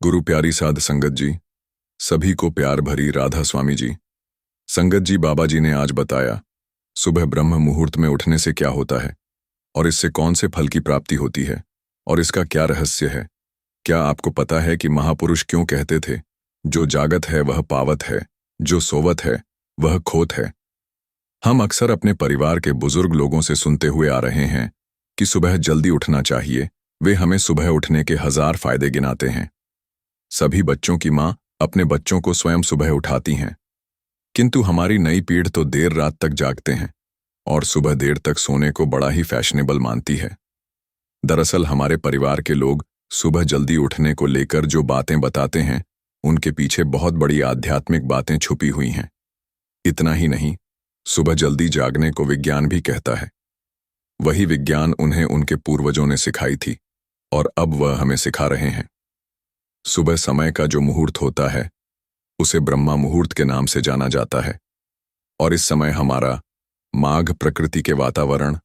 गुरु प्यारी साध संगत जी, सभी को प्यार भरी राधा स्वामी जी। संगत जी, बाबा जी ने आज बताया सुबह ब्रह्म मुहूर्त में उठने से क्या होता है और इससे कौन से फल की प्राप्ति होती है और इसका क्या रहस्य है। क्या आपको पता है कि महापुरुष क्यों कहते थे, जो जागत है वह पावत है, जो सोवत है वह खोत है। हम अक्सर अपने परिवार के बुजुर्ग लोगों से सुनते हुए आ रहे हैं कि सुबह जल्दी उठना चाहिए। वे हमें सुबह उठने के 1000 फायदे गिनाते हैं। सभी बच्चों की माँ अपने बच्चों को स्वयं सुबह उठाती हैं, किंतु हमारी नई पीढ़ तो देर रात तक जागते हैं और सुबह देर तक सोने को बड़ा ही फैशनेबल मानती है। दरअसल हमारे परिवार के लोग सुबह जल्दी उठने को लेकर जो बातें बताते हैं, उनके पीछे बहुत बड़ी आध्यात्मिक बातें छुपी हुई हैं। इतना ही नहीं, सुबह जल्दी जागने को विज्ञान भी कहता है। वही विज्ञान उन्हें उनके पूर्वजों ने सिखाई थी और अब वह हमें सिखा रहे हैं। सुबह समय का जो मुहूर्त होता है, उसे ब्रह्मा मुहूर्त के नाम से जाना जाता है और इस समय हमारा माघ प्रकृति के वातावरण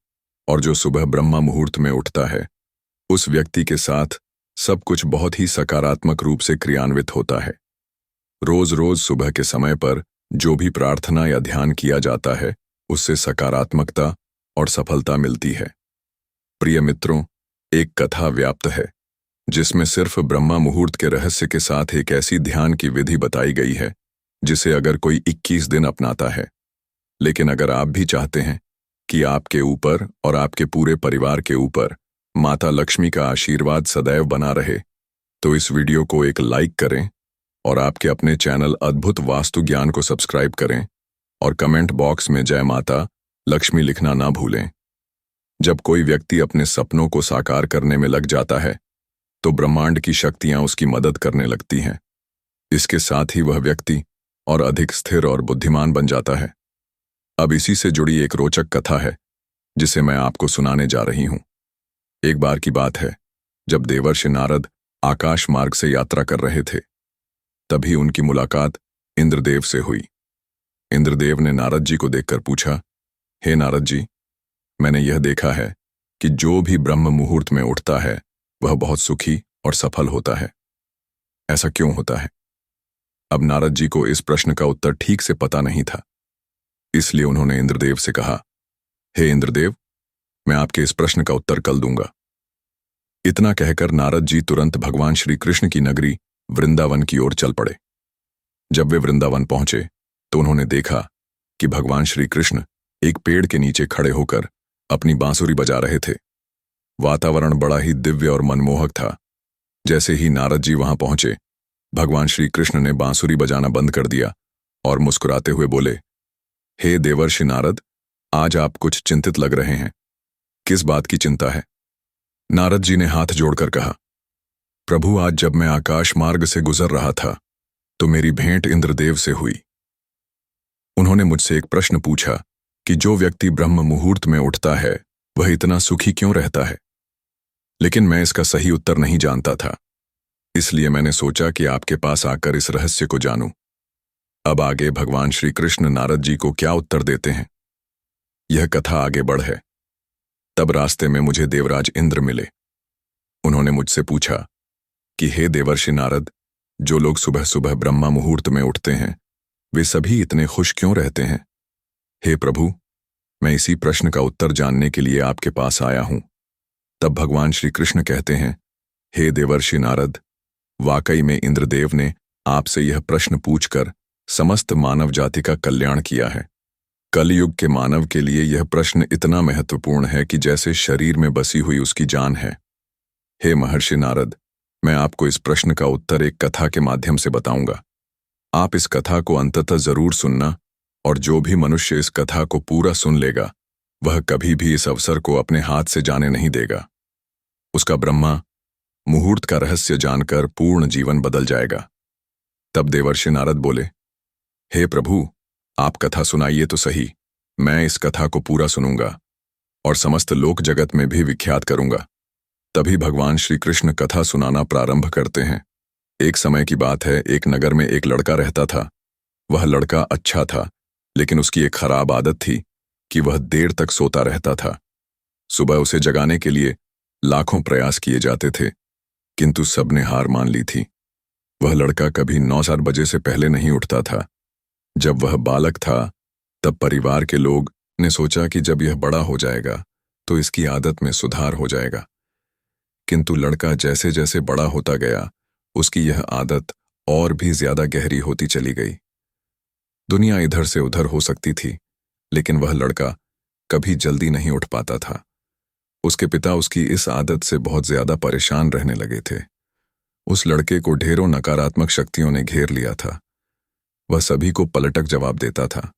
और जो सुबह ब्रह्मा मुहूर्त में उठता है, उस व्यक्ति के साथ सब कुछ बहुत ही सकारात्मक रूप से क्रियान्वित होता है। रोज रोज सुबह के समय पर जो भी प्रार्थना या ध्यान किया जाता है, उससे सकारात्मकता और सफलता मिलती है। प्रिय मित्रों, एक कथा व्याप्त है जिसमें सिर्फ ब्रह्मा मुहूर्त के रहस्य के साथ एक ऐसी ध्यान की विधि बताई गई है जिसे अगर कोई 21 दिन अपनाता है। लेकिन अगर आप भी चाहते हैं कि आपके ऊपर और आपके पूरे परिवार के ऊपर माता लक्ष्मी का आशीर्वाद सदैव बना रहे, तो इस वीडियो को एक लाइक करें और आपके अपने चैनल अद्भुत वास्तु ज्ञान को सब्सक्राइब करें और कमेंट बॉक्स में जय माता लक्ष्मी लिखना ना भूलें। जब कोई व्यक्ति अपने सपनों को साकार करने में लग जाता है, तो ब्रह्मांड की शक्तियां उसकी मदद करने लगती हैं। इसके साथ ही वह व्यक्ति और अधिक स्थिर और बुद्धिमान बन जाता है। अब इसी से जुड़ी एक रोचक कथा है जिसे मैं आपको सुनाने जा रही हूं। एक बार की बात है, जब देवर्षि नारद आकाश मार्ग से यात्रा कर रहे थे, तभी उनकी मुलाकात इंद्रदेव से हुई। इंद्रदेव ने नारद जी को देखकर पूछा, हे नारद जी, मैंने यह देखा है कि जो भी ब्रह्म मुहूर्त में उठता है वह बहुत सुखी और सफल होता है। ऐसा क्यों होता है? अब नारद जी को इस प्रश्न का उत्तर ठीक से पता नहीं था, इसलिए उन्होंने इंद्रदेव से कहा, हे इंद्रदेव, मैं आपके इस प्रश्न का उत्तर कल दूंगा। इतना कहकर नारद जी तुरंत भगवान श्री कृष्ण की नगरी वृंदावन की ओर चल पड़े। जब वे वृंदावन पहुंचे तो उन्होंने देखा कि भगवान श्री कृष्ण एक पेड़ के नीचे खड़े होकर अपनी बांसुरी बजा रहे थे। वातावरण बड़ा ही दिव्य और मनमोहक था। जैसे ही नारद जी वहां पहुंचे, भगवान श्री कृष्ण ने बांसुरी बजाना बंद कर दिया और मुस्कुराते हुए बोले, हे देवर्षि नारद, आज आप कुछ चिंतित लग रहे हैं। किस बात की चिंता है? नारद जी ने हाथ जोड़कर कहा, प्रभु, आज जब मैं आकाश मार्ग से गुजर रहा था तो मेरी भेंट इंद्रदेव से हुई। उन्होंने मुझसे एक प्रश्न पूछा कि जो व्यक्ति ब्रह्म मुहूर्त में उठता है वह इतना सुखी क्यों रहता है। लेकिन मैं इसका सही उत्तर नहीं जानता था, इसलिए मैंने सोचा कि आपके पास आकर इस रहस्य को जानूं। अब आगे भगवान श्री कृष्ण नारद जी को क्या उत्तर देते हैं, यह कथा आगे बढ़े। तब रास्ते में मुझे देवराज इंद्र मिले। उन्होंने मुझसे पूछा कि हे देवर्षि नारद, जो लोग सुबह सुबह ब्रह्मा मुहूर्त में उठते हैं वे सभी इतने खुश क्यों रहते हैं? हे प्रभु, मैं इसी प्रश्न का उत्तर जानने के लिए आपके पास आया हूं। तब भगवान श्री कृष्ण कहते हैं, हे देवर्षि नारद, वाकई में इंद्रदेव ने आपसे यह प्रश्न पूछकर समस्त मानव जाति का कल्याण किया है। कलयुग के मानव के लिए यह प्रश्न इतना महत्वपूर्ण है कि जैसे शरीर में बसी हुई उसकी जान है। हे महर्षि नारद, मैं आपको इस प्रश्न का उत्तर एक कथा के माध्यम से बताऊंगा। आप इस कथा को अंततः जरूर सुनना, और जो भी मनुष्य इस कथा को पूरा सुन लेगा वह कभी भी इस अवसर को अपने हाथ से जाने नहीं देगा। उसका ब्रह्मा मुहूर्त का रहस्य जानकर पूर्ण जीवन बदल जाएगा। तब देवर्षि नारद बोले, हे प्रभु, आप कथा सुनाइए तो सही। मैं इस कथा को पूरा सुनूंगा और समस्त लोक जगत में भी विख्यात करूंगा। तभी भगवान श्री कृष्ण कथा सुनाना प्रारंभ करते हैं। एक समय की बात है, एक नगर में एक लड़का रहता था। वह लड़का अच्छा था, लेकिन उसकी एक खराब आदत थी कि वह देर तक सोता रहता था। सुबह उसे जगाने के लिए लाखों प्रयास किए जाते थे, किंतु सबने हार मान ली थी। वह लड़का कभी 9-4 बजे से पहले नहीं उठता था। जब वह बालक था तब परिवार के लोग ने सोचा कि जब यह बड़ा हो जाएगा तो इसकी आदत में सुधार हो जाएगा। किंतु लड़का जैसे जैसे बड़ा होता गया उसकी यह आदत और भी ज्यादा गहरी होती चली गई। दुनिया इधर से उधर हो सकती थी, लेकिन वह लड़का कभी जल्दी नहीं उठ पाता था। उसके पिता उसकी इस आदत से बहुत ज्यादा परेशान रहने लगे थे। उस लड़के को ढेरों नकारात्मक शक्तियों ने घेर लिया था। वह सभी को पलटक जवाब देता था,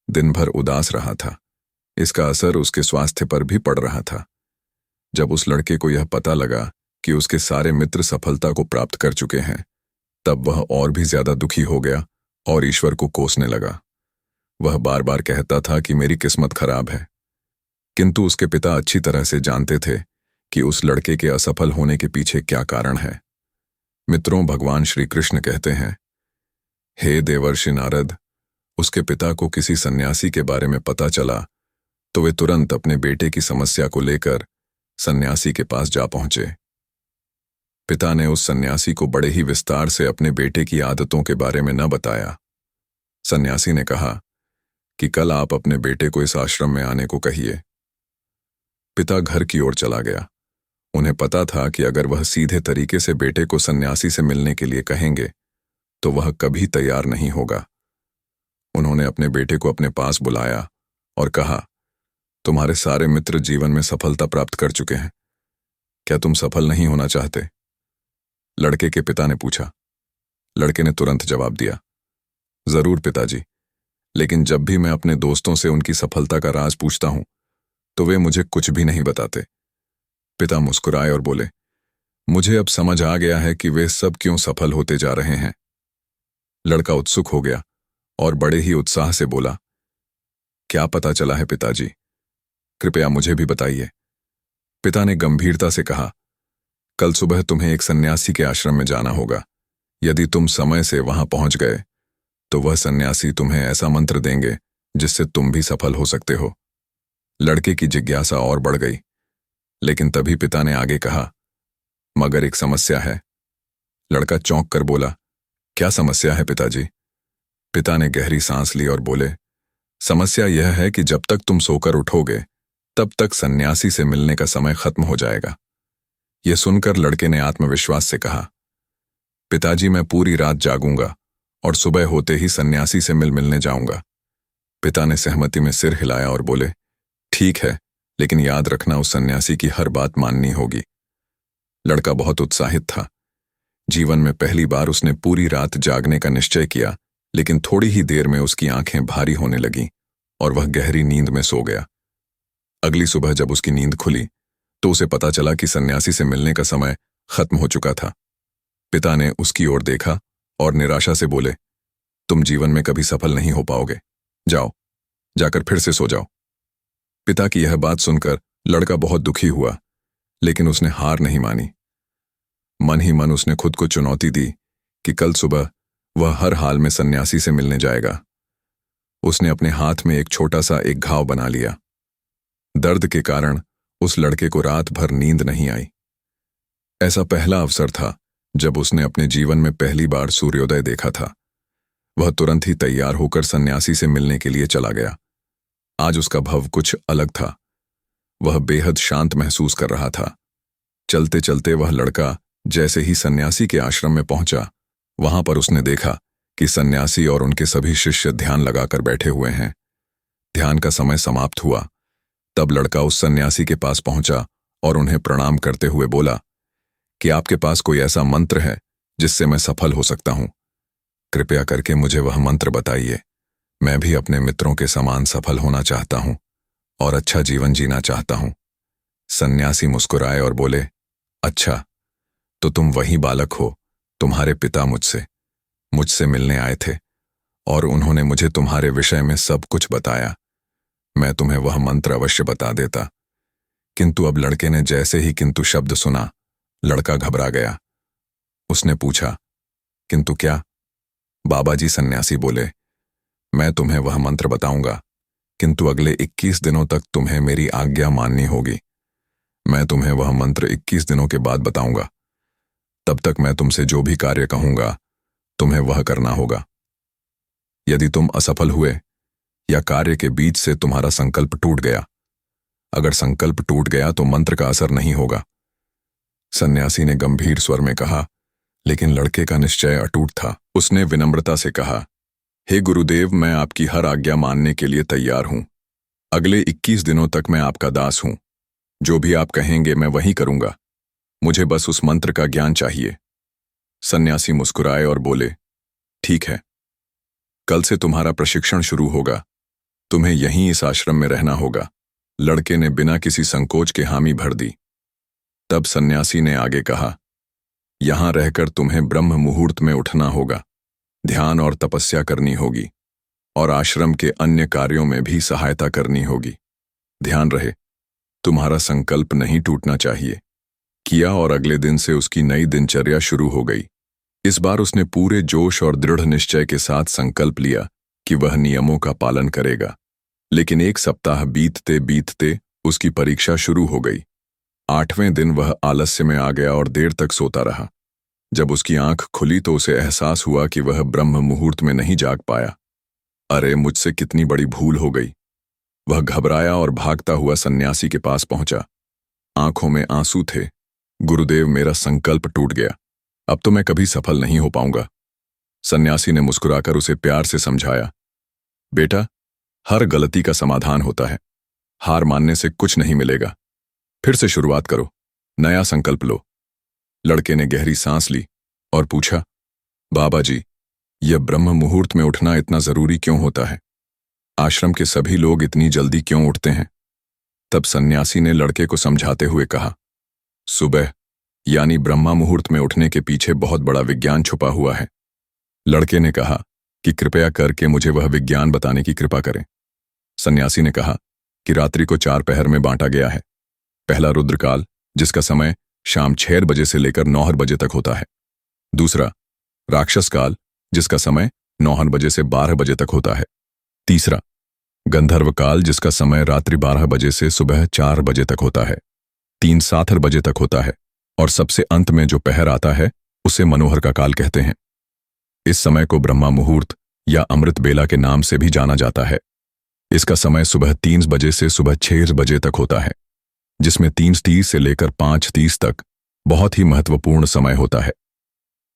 दिन भर उदास रहा था। इसका असर उसके स्वास्थ्य पर भी पड़ रहा था। जब उस लड़के को यह पता लगा कि उसके सारे मित्र सफलता को प्राप्त कर चुके हैं, तब वह और भी ज्यादा दुखी हो गया और ईश्वर को कोसने लगा। वह बार बार कहता था कि मेरी किस्मत खराब है। किंतु उसके पिता अच्छी तरह से जानते थे कि उस लड़के के असफल होने के पीछे क्या कारण है। मित्रों, भगवान श्री कृष्ण कहते हैं, हे देवर्षि नारद, उसके पिता को किसी सन्यासी के बारे में पता चला तो वे तुरंत अपने बेटे की समस्या को लेकर सन्यासी के पास जा पहुंचे। पिता ने उस सन्यासी को बड़े ही विस्तार से अपने बेटे की आदतों के बारे में न बताया। सन्यासी ने कहा कि कल आप अपने बेटे को इस आश्रम में आने को कहिए। पिता घर की ओर चला गया। उन्हें पता था कि अगर वह सीधे तरीके से बेटे को सन्यासी से मिलने के लिए कहेंगे तो वह कभी तैयार नहीं होगा। उन्होंने अपने बेटे को अपने पास बुलाया और कहा, तुम्हारे सारे मित्र जीवन में सफलता प्राप्त कर चुके हैं, क्या तुम सफल नहीं होना चाहते? लड़के के पिता ने पूछा। लड़के ने तुरंत जवाब दिया, जरूर पिताजी, लेकिन जब भी मैं अपने दोस्तों से उनकी सफलता का राज पूछता हूं तो वे मुझे कुछ भी नहीं बताते। पिता मुस्कुराए और बोले, मुझे अब समझ आ गया है कि वे सब क्यों सफल होते जा रहे हैं। लड़का उत्सुक हो गया और बड़े ही उत्साह से बोला, क्या पता चला है पिताजी? कृपया मुझे भी बताइए। पिता ने गंभीरता से कहा, कल सुबह तुम्हें एक सन्यासी के आश्रम में जाना होगा। यदि तुम समय से वहां पहुंच गए तो वह सन्यासी तुम्हें ऐसा मंत्र देंगे जिससे तुम भी सफल हो सकते हो। लड़के की जिज्ञासा और बढ़ गई, लेकिन तभी पिता ने आगे कहा, मगर एक समस्या है। लड़का चौंक कर बोला, क्या समस्या है पिताजी? पिता ने गहरी सांस ली और बोले, समस्या यह है कि जब तक तुम सोकर उठोगे तब तक सन्यासी से मिलने का समय खत्म हो जाएगा। यह सुनकर लड़के ने आत्मविश्वास से कहा, पिताजी, मैं पूरी रात जागूंगा और सुबह होते ही सन्यासी से मिलने जाऊंगा। पिता ने सहमति में सिर हिलाया और बोले, ठीक है, लेकिन याद रखना उस सन्यासी की हर बात माननी होगी। लड़का बहुत उत्साहित था। जीवन में पहली बार उसने पूरी रात जागने का निश्चय किया, लेकिन थोड़ी ही देर में उसकी आंखें भारी होने लगीं और वह गहरी नींद में सो गया। अगली सुबह जब उसकी नींद खुली तो उसे पता चला कि सन्यासी से मिलने का समय खत्म हो चुका था। पिता ने उसकी ओर देखा और निराशा से बोले, तुम जीवन में कभी सफल नहीं हो पाओगे। जाओ, जाकर फिर से सो जाओ। पिता की यह बात सुनकर लड़का बहुत दुखी हुआ, लेकिन उसने हार नहीं मानी। मन ही मन उसने खुद को चुनौती दी कि कल सुबह वह हर हाल में सन्यासी से मिलने जाएगा। उसने अपने हाथ में एक छोटा सा एक घाव बना लिया। दर्द के कारण उस लड़के को रात भर नींद नहीं आई। ऐसा पहला अवसर था जब उसने अपने जीवन में पहली बार सूर्योदय देखा था। वह तुरंत ही तैयार होकर सन्यासी से मिलने के लिए चला गया। आज उसका भाव कुछ अलग था। वह बेहद शांत महसूस कर रहा था। चलते चलते वह लड़का जैसे ही सन्यासी के आश्रम में पहुंचा, वहां पर उसने देखा कि सन्यासी और उनके सभी शिष्य ध्यान लगाकर बैठे हुए हैं। ध्यान का समय समाप्त हुआ। तब लड़का उस सन्यासी के पास पहुंचा और उन्हें प्रणाम करते हुए बोला कि आपके पास कोई ऐसा मंत्र है जिससे मैं सफल हो सकता हूं? कृपया करके मुझे वह मंत्र बताइए। मैं भी अपने मित्रों के समान सफल होना चाहता हूं और अच्छा जीवन जीना चाहता हूं। सन्यासी मुस्कुराए और बोले, अच्छा, तो तुम वही बालक हो। तुम्हारे पिता मुझसे मिलने आए थे और उन्होंने मुझे तुम्हारे विषय में सब कुछ बताया। मैं तुम्हें वह मंत्र अवश्य बता देता। किंतु अब लड़के ने जैसे ही किंतु शब्द सुना, लड़का घबरा गया। उसने पूछा, किंतु क्या? बाबा जी, सन्यासी बोले, मैं तुम्हें वह मंत्र बताऊंगा, किंतु अगले 21 दिनों तक तुम्हें मेरी आज्ञा माननी होगी। मैं तुम्हें वह मंत्र 21 दिनों के बाद बताऊंगा। तब तक मैं तुमसे जो भी कार्य कहूंगा तुम्हें वह करना होगा। यदि तुम असफल हुए या कार्य के बीच से तुम्हारा संकल्प टूट गया, अगर संकल्प टूट गया तो मंत्र का असर नहीं होगा। सन्यासी ने गंभीर स्वर में कहा, लेकिन लड़के का निश्चय अटूट था। उसने विनम्रता से कहा, हे गुरुदेव, मैं आपकी हर आज्ञा मानने के लिए तैयार हूं। अगले 21 दिनों तक मैं आपका दास हूं। जो भी आप कहेंगे मैं वही करूंगा। मुझे बस उस मंत्र का ज्ञान चाहिए। सन्यासी मुस्कुराए और बोले, ठीक है, कल से तुम्हारा प्रशिक्षण शुरू होगा। तुम्हें यहीं इस आश्रम में रहना होगा। लड़के ने बिना किसी संकोच के हामी भर दी। तब सन्यासी ने आगे कहा, यहां रहकर तुम्हें ब्रह्म मुहूर्त में उठना होगा, ध्यान और तपस्या करनी होगी और आश्रम के अन्य कार्यों में भी सहायता करनी होगी। ध्यान रहे, तुम्हारा संकल्प नहीं टूटना चाहिए। किया और अगले दिन से उसकी नई दिनचर्या शुरू हो गई। इस बार उसने पूरे जोश और दृढ़ निश्चय के साथ संकल्प लिया कि वह नियमों का पालन करेगा। लेकिन एक सप्ताह बीतते बीतते उसकी परीक्षा शुरू हो गई। 8वें दिन वह आलस्य में आ गया और देर तक सोता रहा। जब उसकी आंख खुली तो उसे एहसास हुआ कि वह ब्रह्म मुहूर्त में नहीं जाग पाया। अरे, मुझसे कितनी बड़ी भूल हो गई। वह घबराया और भागता हुआ सन्यासी के पास पहुंचा। आंखों में आंसू थे। गुरुदेव, मेरा संकल्प टूट गया। अब तो मैं कभी सफल नहीं हो पाऊंगा। सन्यासी ने मुस्कुराकर उसे प्यार से समझाया, बेटा, हर गलती का समाधान होता है। हार मानने से कुछ नहीं मिलेगा। फिर से शुरुआत करो, नया संकल्प लो। लड़के ने गहरी सांस ली और पूछा, बाबा जी, यह ब्रह्म मुहूर्त में उठना इतना जरूरी क्यों होता है? आश्रम के सभी लोग इतनी जल्दी क्यों उठते हैं? तब सन्यासी ने लड़के को समझाते हुए कहा, सुबह यानी ब्रह्मा मुहूर्त में उठने के पीछे बहुत बड़ा विज्ञान छुपा हुआ है। लड़के ने कहा कि कृपया करके मुझे वह विज्ञान बताने की कृपा करें। सन्यासी ने कहा कि रात्रि को 4 पहर में बांटा गया है। पहला रुद्रकाल, जिसका समय शाम 6 बजे से लेकर 9 बजे तक होता है। दूसरा राक्षस काल, जिसका समय 9 बजे से 12 बजे तक होता है। तीसरा गंधर्व काल, जिसका समय रात्रि 12 बजे से सुबह 4 बजे तक होता है। 3 साथर बजे तक होता है। और सबसे अंत में जो पहर आता है उसे मनोहर का काल कहते हैं। इस समय को ब्रह्मा मुहूर्त या अमृत बेला के नाम से भी जाना जाता है। इसका समय सुबह 3 बजे से सुबह 6 बजे तक होता है, जिसमें 3:30 से लेकर 5:30 तक बहुत ही महत्वपूर्ण समय होता है।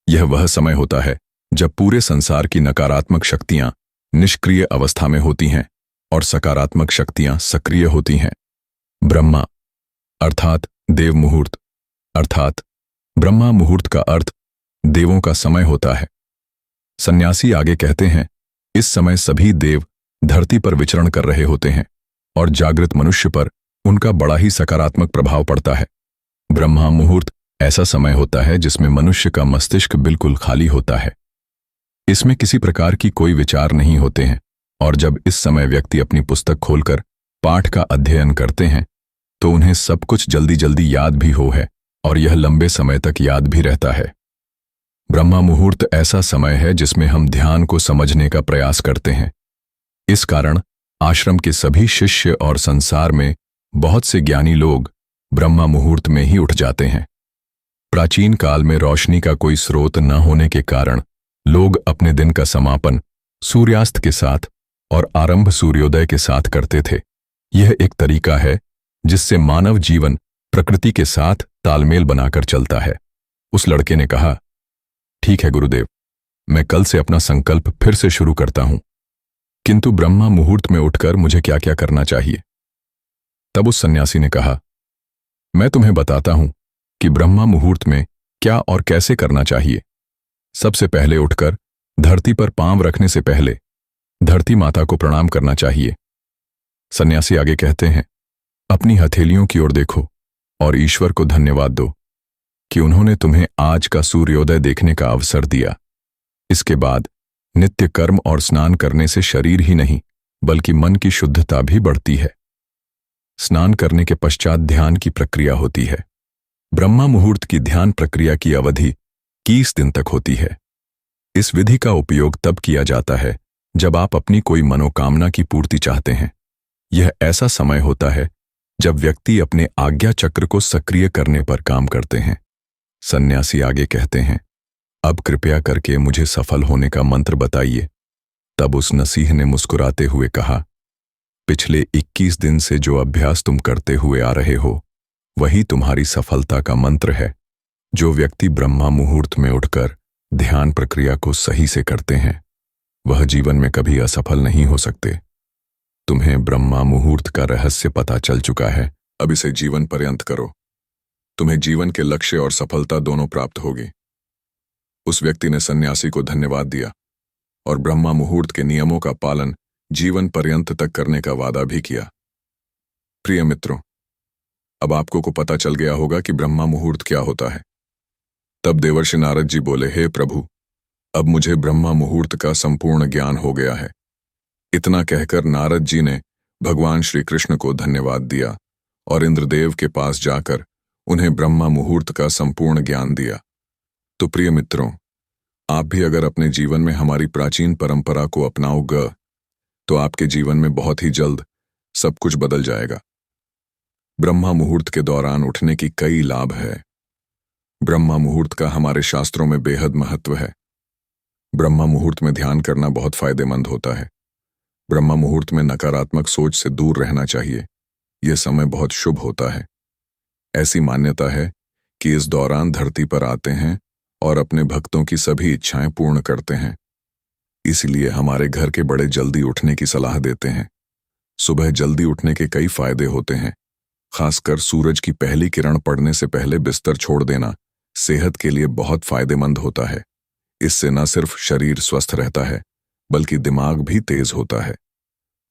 यह वह समय होता है जब पूरे संसार की नकारात्मक शक्तियां निष्क्रिय अवस्था में होती हैं और सकारात्मक शक्तियां सक्रिय होती हैं। ब्रह्मा अर्थात देव मुहूर्त अर्थात ब्रह्मा मुहूर्त का अर्थ देवों का समय होता है। सन्यासी आगे कहते हैं, इस समय सभी देव धरती पर विचरण कर रहे होते हैं और जागृत मनुष्य पर उनका बड़ा ही सकारात्मक प्रभाव पड़ता है। ब्रह्मा मुहूर्त ऐसा समय होता है जिसमें मनुष्य का मस्तिष्क बिल्कुल खाली होता है। इसमें किसी प्रकार की कोई विचार नहीं होते हैं और जब इस समय व्यक्ति अपनी पुस्तक खोलकर पाठ का अध्ययन करते हैं तो उन्हें सब कुछ जल्दी जल्दी याद भी हो है और यह लंबे समय तक याद भी रहता है। ब्रह्मा मुहूर्त ऐसा समय है जिसमें हम ध्यान को समझने का प्रयास करते हैं। इस कारण आश्रम के सभी शिष्य और संसार में बहुत से ज्ञानी लोग ब्रह्मा मुहूर्त में ही उठ जाते हैं। प्राचीन काल में रोशनी का कोई स्रोत न होने के कारण लोग अपने दिन का समापन सूर्यास्त के साथ और आरंभ सूर्योदय के साथ करते थे। यह एक तरीका है जिससे मानव जीवन प्रकृति के साथ तालमेल बनाकर चलता है। उस लड़के ने कहा, ठीक है गुरुदेव, मैं कल से अपना संकल्प फिर से शुरू करता हूं, किंतु ब्रह्मा मुहूर्त में उठकर मुझे क्या क्या करना चाहिए? तब उस सन्यासी ने कहा, मैं तुम्हें बताता हूं कि ब्रह्मा मुहूर्त में क्या और कैसे करना चाहिए। सबसे पहले उठकर धरती पर पांव रखने से पहले धरती माता को प्रणाम करना चाहिए। सन्यासी आगे कहते हैं, अपनी हथेलियों की ओर देखो और ईश्वर को धन्यवाद दो कि उन्होंने तुम्हें आज का सूर्योदय देखने का अवसर दिया। इसके बाद नित्य कर्म और स्नान करने से शरीर ही नहीं बल्कि मन की शुद्धता भी बढ़ती है। स्नान करने के पश्चात ध्यान की प्रक्रिया होती है। ब्रह्मा मुहूर्त की ध्यान प्रक्रिया की अवधि 21 दिन तक होती है। इस विधि का उपयोग तब किया जाता है जब आप अपनी कोई मनोकामना की पूर्ति चाहते हैं। यह ऐसा समय होता है जब व्यक्ति अपने आज्ञा चक्र को सक्रिय करने पर काम करते हैं। सन्यासी आगे कहते हैं, अब कृपया करके मुझे सफल होने का मंत्र बताइए। तब उस नसीह ने मुस्कुराते हुए कहा, पिछले 21 दिन से जो अभ्यास तुम करते हुए आ रहे हो वही तुम्हारी सफलता का मंत्र है। जो व्यक्ति ब्रह्मा मुहूर्त में उठकर ध्यान प्रक्रिया को सही से करते हैं वह जीवन में कभी असफल नहीं हो सकते। तुम्हें ब्रह्मा मुहूर्त का रहस्य पता चल चुका है, अब इसे जीवन पर्यंत करो। तुम्हें जीवन के लक्ष्य और सफलता दोनों प्राप्त होगी। उस व्यक्ति ने सन्यासी को धन्यवाद दिया और ब्रह्मा मुहूर्त के नियमों का पालन जीवन पर्यंत तक करने का वादा भी किया। प्रिय मित्रों, अब आपको को पता चल गया होगा कि ब्रह्मा मुहूर्त क्या होता है। तब देवर्षि नारद जी बोले, हे प्रभु, अब मुझे ब्रह्मा मुहूर्त का संपूर्ण ज्ञान हो गया है। इतना कहकर नारद जी ने भगवान श्री कृष्ण को धन्यवाद दिया और इंद्रदेव के पास जाकर उन्हें ब्रह्मा मुहूर्त का संपूर्ण ज्ञान दिया। तो प्रिय मित्रों, आप भी अगर अपने जीवन में हमारी प्राचीन परंपरा को अपनाओगे तो आपके जीवन में बहुत ही जल्द सब कुछ बदल जाएगा। ब्रह्मा मुहूर्त के दौरान उठने की कई लाभ है। ब्रह्मा मुहूर्त का हमारे शास्त्रों में बेहद महत्व है। ब्रह्मा मुहूर्त में ध्यान करना बहुत फायदेमंद होता है। ब्रह्मा मुहूर्त में नकारात्मक सोच से दूर रहना चाहिए। यह समय बहुत शुभ होता है। ऐसी मान्यता है कि इस दौरान धरती पर आते हैं और अपने भक्तों की सभी इच्छाएं पूर्ण करते हैं। इसलिए हमारे घर के बड़े जल्दी उठने की सलाह देते हैं। सुबह जल्दी उठने के कई फायदे होते हैं। खासकर सूरज की पहली किरण पड़ने से पहले बिस्तर छोड़ देना सेहत के लिए बहुत फायदेमंद होता है। इससे न सिर्फ शरीर स्वस्थ रहता है बल्कि दिमाग भी तेज होता है।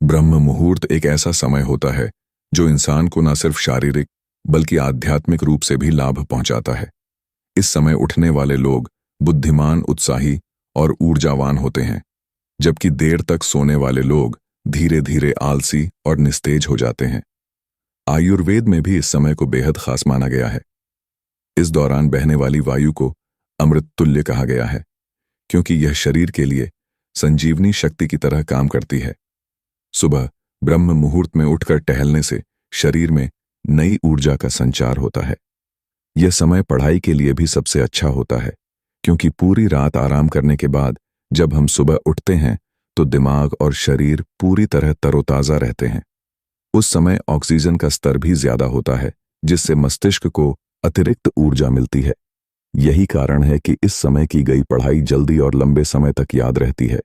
ब्रह्म मुहूर्त एक ऐसा समय होता है जो इंसान को न सिर्फ शारीरिक बल्कि आध्यात्मिक रूप से भी लाभ पहुंचाता है। इस समय उठने वाले लोग बुद्धिमान, उत्साही और ऊर्जावान होते हैं, जबकि देर तक सोने वाले लोग धीरे धीरे आलसी और निस्तेज हो जाते हैं। आयुर्वेद में भी इस समय को बेहद खास माना गया है। इस दौरान बहने वाली वायु को अमृत तुल्य कहा गया है, क्योंकि यह शरीर के लिए संजीवनी शक्ति की तरह काम करती है। सुबह ब्रह्म मुहूर्त में उठकर टहलने से शरीर में नई ऊर्जा का संचार होता है। यह समय पढ़ाई के लिए भी सबसे अच्छा होता है, क्योंकि पूरी रात आराम करने के बाद जब हम सुबह उठते हैं तो दिमाग और शरीर पूरी तरह तरोताजा रहते हैं। उस समय ऑक्सीजन का स्तर भी ज्यादा होता है, जिससे मस्तिष्क को अतिरिक्त ऊर्जा मिलती है। यही कारण है कि इस समय की गई पढ़ाई जल्दी और लंबे समय तक याद रहती है।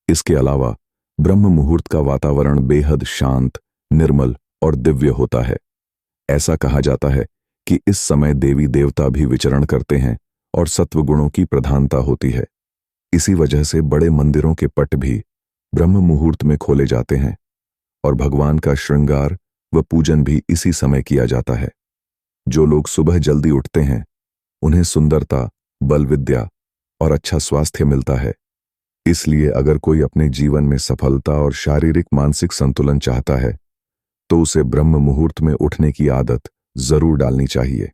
इसके अलावा ब्रह्म मुहूर्त का वातावरण बेहद शांत, निर्मल और दिव्य होता है। ऐसा कहा जाता है कि इस समय देवी देवता भी विचरण करते हैं और सत्व गुणों की प्रधानता होती है। इसी वजह से बड़े मंदिरों के पट भी ब्रह्म मुहूर्त में खोले जाते हैं और भगवान का श्रृंगार व पूजन भी इसी समय किया जाता है। जो लोग सुबह जल्दी उठते हैं उन्हें सुंदरता, बल विद्या और अच्छा स्वास्थ्य मिलता है। इसलिए अगर कोई अपने जीवन में सफलता और शारीरिक मानसिक संतुलन चाहता है तो उसे ब्रह्म मुहूर्त में उठने की आदत जरूर डालनी चाहिए।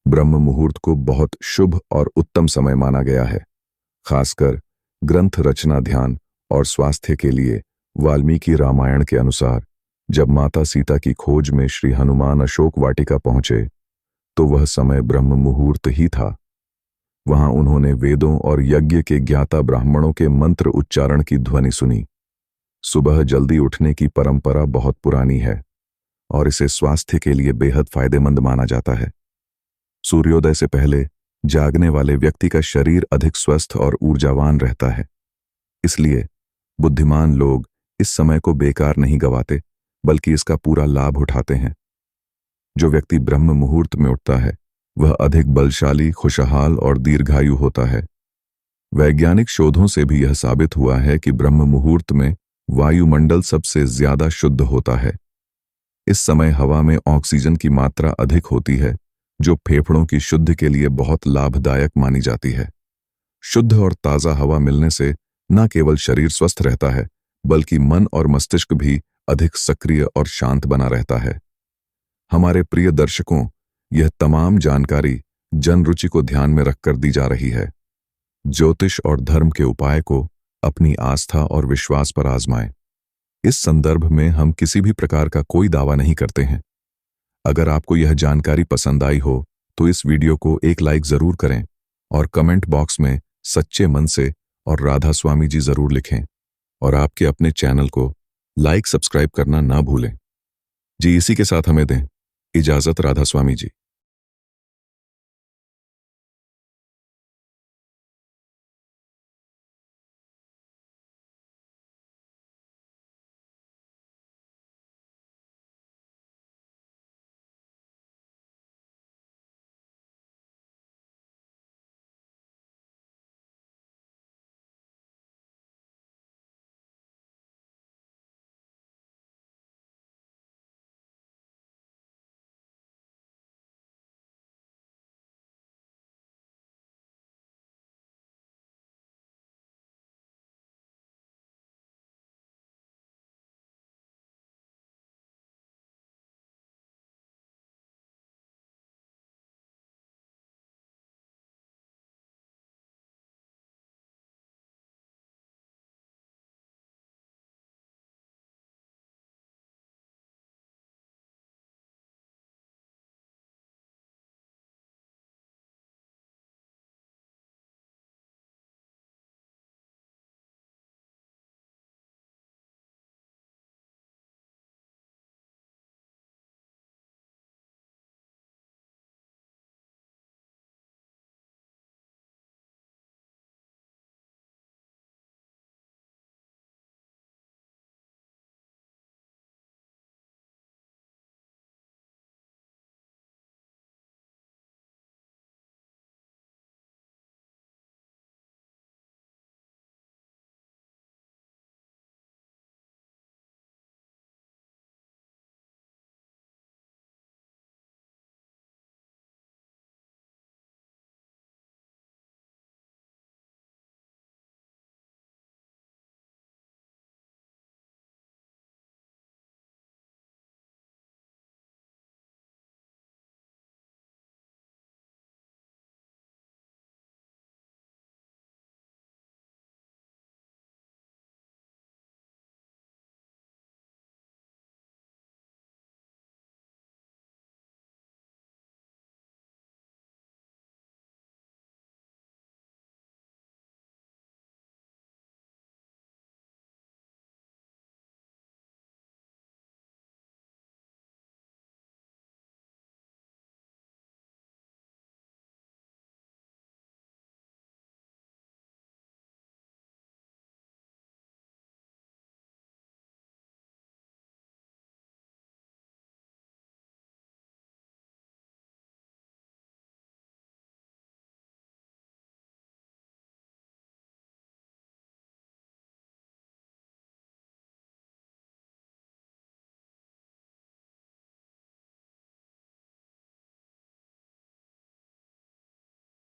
ब्रह्म मुहूर्त को बहुत शुभ और उत्तम समय माना गया है। खासकर ग्रंथ रचना, ध्यान और स्वास्थ्य के लिए वाल्मीकि रामायण के अनुसार जब माता सीता की खोज में श्री हनुमान अशोक वाटिका पहुंचे तो वह समय ब्रह्म मुहूर्त ही था। वहां उन्होंने वेदों और यज्ञ के ज्ञाता ब्राह्मणों के मंत्र उच्चारण की ध्वनि सुनी। सुबह जल्दी उठने की परंपरा बहुत पुरानी है और इसे स्वास्थ्य के लिए बेहद फायदेमंद माना जाता है। सूर्योदय से पहले जागने वाले व्यक्ति का शरीर अधिक स्वस्थ और ऊर्जावान रहता है। इसलिए बुद्धिमान लोग इस समय को बेकार नहीं गवाते बल्कि इसका पूरा लाभ उठाते हैं। जो व्यक्ति ब्रह्म मुहूर्त में उठता है वह अधिक बलशाली, खुशहाल और दीर्घायु होता है। वैज्ञानिक शोधों से भी यह साबित हुआ है कि ब्रह्म मुहूर्त में वायुमंडल सबसे ज्यादा शुद्ध होता है। इस समय हवा में ऑक्सीजन की मात्रा अधिक होती है, जो फेफड़ों की शुद्धि के लिए बहुत लाभदायक मानी जाती है। शुद्ध और ताज़ा हवा मिलने से न केवल शरीर स्वस्थ रहता है बल्कि मन और मस्तिष्क भी अधिक सक्रिय और शांत बना रहता है। हमारे प्रिय दर्शकों, यह तमाम जानकारी जन रुचि को ध्यान में रखकर दी जा रही है। ज्योतिष और धर्म के उपाय को अपनी आस्था और विश्वास पर आजमाएं। इस संदर्भ में हम किसी भी प्रकार का कोई दावा नहीं करते हैं। अगर आपको यह जानकारी पसंद आई हो तो इस वीडियो को एक लाइक ज़रूर करें और कमेंट बॉक्स में सच्चे मन से और राधा स्वामी जी ज़रूर लिखें और आपके अपने चैनल को लाइक सब्सक्राइब करना ना भूलें। जी, इसी के साथ हमें दें इजाज़त, राधा स्वामी जी।